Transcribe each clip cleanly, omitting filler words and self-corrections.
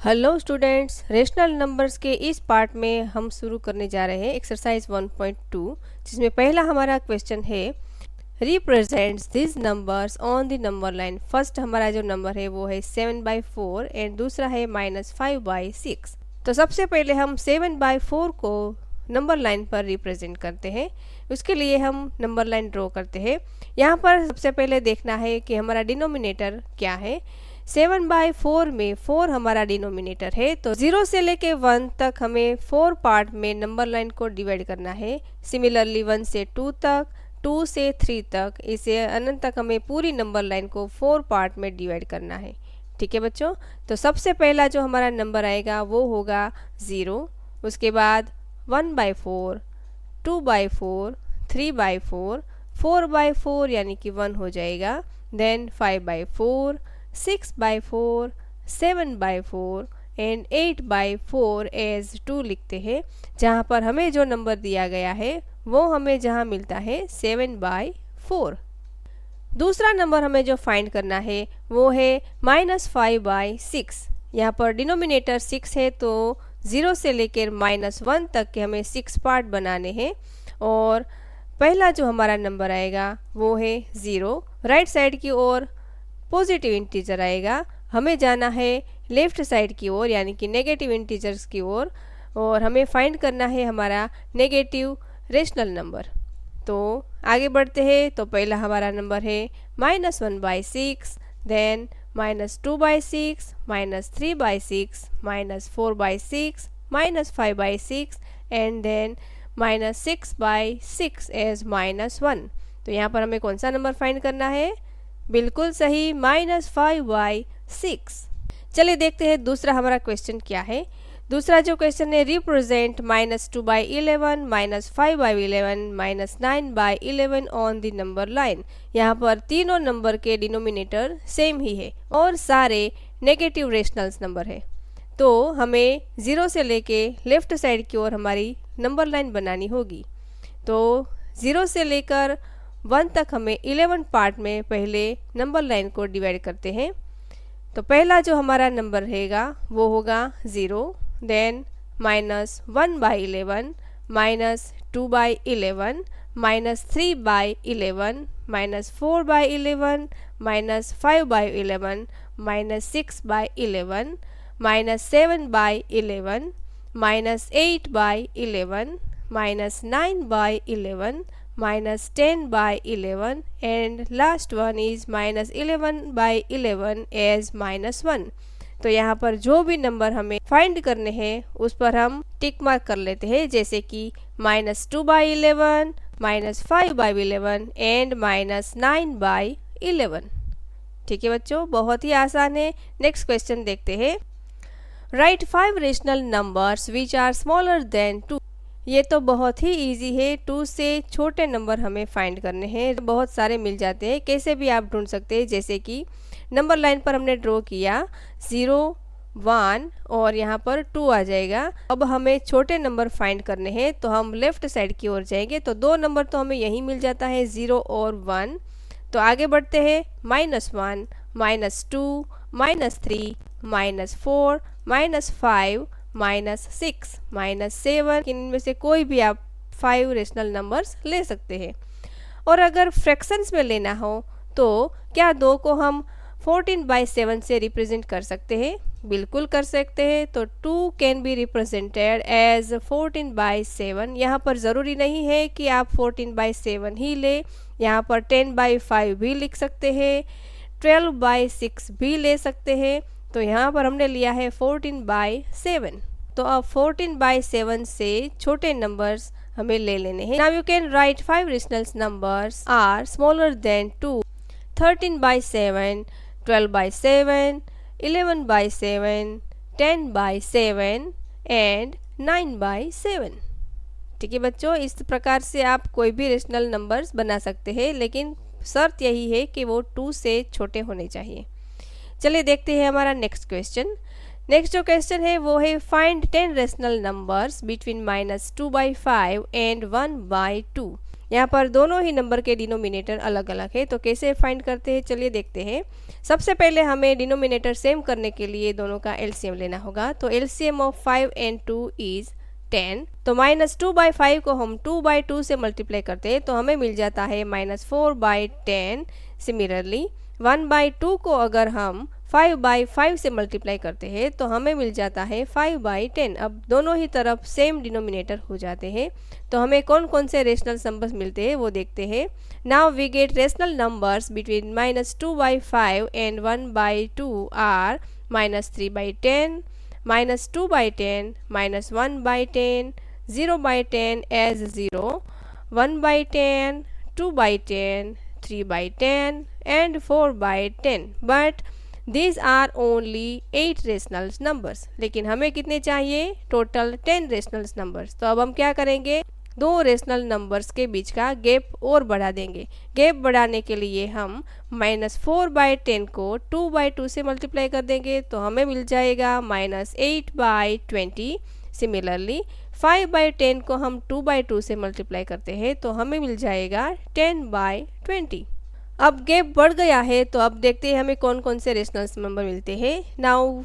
Hello students, rational numbers के इस part में हम शुरू करने जा रहे हैं एक्सरसाइज 1.2, जिसमें पहला हमारा क्वेश्चन है represents this numbers on the number line. First हमारा जो नंबर है वो है 7/4 एंड दूसरा है -5/6। तो सबसे पहले हम 7/4 को नंबर लाइन पर रिप्रेजेंट करते हैं। उसके लिए हम नंबर लाइन ड्रॉ करते हैं। यहाँ पर सबसे पहले देखना है कि हमारा डिनोमिनेटर क्या है। 7/4 में 4 हमारा डिनोमिनेटर है, तो 0 से लेके 1 तक हमें 4 पार्ट में नंबर लाइन को डिवाइड करना है। सिमिलरली 1 से 2 तक, 2 से 3 तक, इसे अनंत तक हमें पूरी नंबर लाइन को 4 पार्ट में डिवाइड करना है। ठीक है बच्चों, तो सबसे पहला जो हमारा नंबर आएगा वो होगा 0। उसके बाद 1/4, 2/4, 3/4, 4/4 यानी कि 1 हो जाएगा। देन 5/4, 6/4, 7/4 एंड 8/4 एज 2 लिखते हैं। जहाँ पर हमें जो नंबर दिया गया है वो हमें जहाँ मिलता है 7/4। दूसरा नंबर हमें जो फाइंड करना है वो है -5/6। यहाँ पर डिनोमिनेटर 6 है, तो 0 से लेकर -1 तक के हमें 6 पार्ट बनाने हैं। और पहला जो हमारा नंबर आएगा वो है 0। राइट साइड की ओर पॉजिटिव इंटीजर आएगा, हमें जाना है लेफ्ट साइड की ओर यानी कि नेगेटिव इंटीजर्स की ओर, और हमें फाइंड करना है हमारा नेगेटिव रेशनल नंबर। तो आगे बढ़ते हैं। तो पहला हमारा नंबर है -1/6, देन -2/6, -3/6, -4/6, -5/6 एंड देन -6/6 एज -1। तो यहाँ पर हमें कौन सा नंबर फाइंड करना है? बिल्कुल सही, -5/6। चलिए देखते हैं दूसरा हमारा क्वेश्चन क्या है। दूसरा जो क्वेश्चन है represent -2/11, -5/11, -9/11 on the number line. यहाँ पर तीनों नंबर के डिनोमिनेटर सेम ही है और सारे नेगेटिव रेशनल्स नंबर है। तो हमें 0 से लेके लेफ्ट साइड की ओर हमारी नंबर लाइन बनानी होगी। तो 0 से लेकर 1 तक हमें 11 पार्ट में पहले नंबर लाइन को डिवाइड करते हैं। तो पहला जो हमारा नंबर रहेगा वो होगा 0, then -1/11, -2/11, -3/11, -4/11, -5/11, -6/11, -7/11, -8/11, -9/11, -10/11 and last one is -11/11 as -1। तो यहाँ पर जो भी नंबर हमें फाइंड करने हैं उस पर हम टिक मार्क कर लेते हैं, जैसे कि -2/11, -5/11 एंड -9/11। ठीक है बच्चों, बहुत ही आसान है। नेक्स्ट क्वेश्चन देखते हैं। Write 5 rational numbers which are smaller than 2। ये तो बहुत ही इजी है। 2 से छोटे नंबर हमें फाइंड करने हैं। बहुत सारे मिल जाते हैं, कैसे भी आप ढूंढ सकते हैं। जैसे कि नंबर लाइन पर हमने ड्रॉ किया 0, 1 और यहाँ पर 2 आ जाएगा। अब हमें छोटे नंबर फाइंड करने हैं, तो हम लेफ्ट साइड की ओर जाएंगे। तो 2 नंबर तो हमें यहीं मिल जाता है, 0 और 1। तो आगे बढ़ते हैं। -1, -2, -3, -4, -5, -6, -7, इनमें से कोई भी आप 5 रेशनल नंबर्स ले सकते हैं। और अगर फ्रैक्शंस में लेना हो तो क्या 2 को हम 14/7 से रिप्रेजेंट कर सकते हैं? बिल्कुल कर सकते हैं। तो 2 कैन बी रिप्रेजेंटेड एज 14/7। यहाँ पर ज़रूरी नहीं है कि आप 14/7 ही ले, यहाँ पर 10/5 भी लिख सकते हैं, 12/6 भी ले सकते हैं। तो यहाँ पर हमने लिया है 14/7। तो अब 14/7 से छोटे नंबर्स हमें ले लेने हैं। Now you can write 5 rational numbers are smaller than 2। 13/7, 12/7, 11/7, 10/7 and 9/7। ठीक है बच्चों, इस प्रकार से आप कोई भी रेशनल नंबर्स बना सकते हैं, लेकिन शर्त यही है कि वो 2 से छोटे होने चाहिए। चलिए देखते हैं हमारा नेक्स्ट क्वेश्चन। नेक्स्ट जो क्वेश्चन है वो है find 10 rational numbers between -2/5 and 1/2। यहाँ पर दोनों ही नंबर के डिनोमिनेटर अलग अलग है, तो कैसे फाइंड करते हैं चलिए देखते हैं। सबसे पहले हमें डिनोमिनेटर सेम करने के लिए दोनों का एलसीएम लेना होगा। तो एलसीएम ऑफ 5 एंड 2 इज़ 10। तो -2/5 को हम 2/2 से मल्टीप्लाई करते हैं तो हमें मिल जाता है -4/10। सिमिलरली 1/2 को अगर हम 5/5 से मल्टीप्लाई करते हैं तो हमें मिल जाता है 5/10। अब दोनों ही तरफ सेम डिनोमिनेटर हो जाते हैं। तो हमें कौन कौन से रेशनल नंबर्स मिलते हैं वो देखते हैं। Now we get rational numbers between -2/5 and 1/2 are -3/10, -2/10, -1/10, 0/10 as 0, 1/10, 2/10, 3/10 and 4/10। But these are only 8 rational numbers. लेकिन हमें कितने चाहिए? Total 10 rational numbers. तो अब हम क्या करेंगे? दो रेशनल नंबर्स के बीच का गैप और बढ़ा देंगे। गैप बढ़ाने के लिए हम -4/10 को 2/2 से मल्टीप्लाई कर देंगे तो हमें मिल जाएगा -8/20। सिमिलरली 5/10 को हम 2/2 से मल्टीप्लाई करते हैं तो हमें मिल जाएगा 10/20। अब गैप बढ़ गया है तो अब देखते हैं हमें कौन कौन से रेशनल नंबर मिलते हैं। Now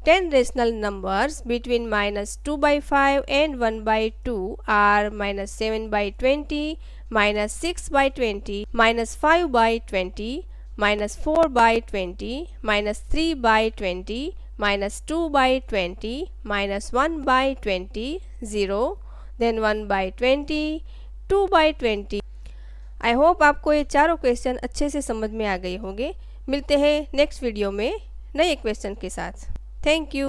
10 rational numbers between -2/5 and 1/2 are -7/20, -6/20, -5/20, -4/20, -3/20, -2/20, -1/20, 0, then 1/20, 2/20। I hope आपको ये चारों क्वेश्चन अच्छे से समझ में आ गए होंगे। मिलते हैं नेक्स्ट वीडियो में नए क्वेश्चन के साथ। Thank you.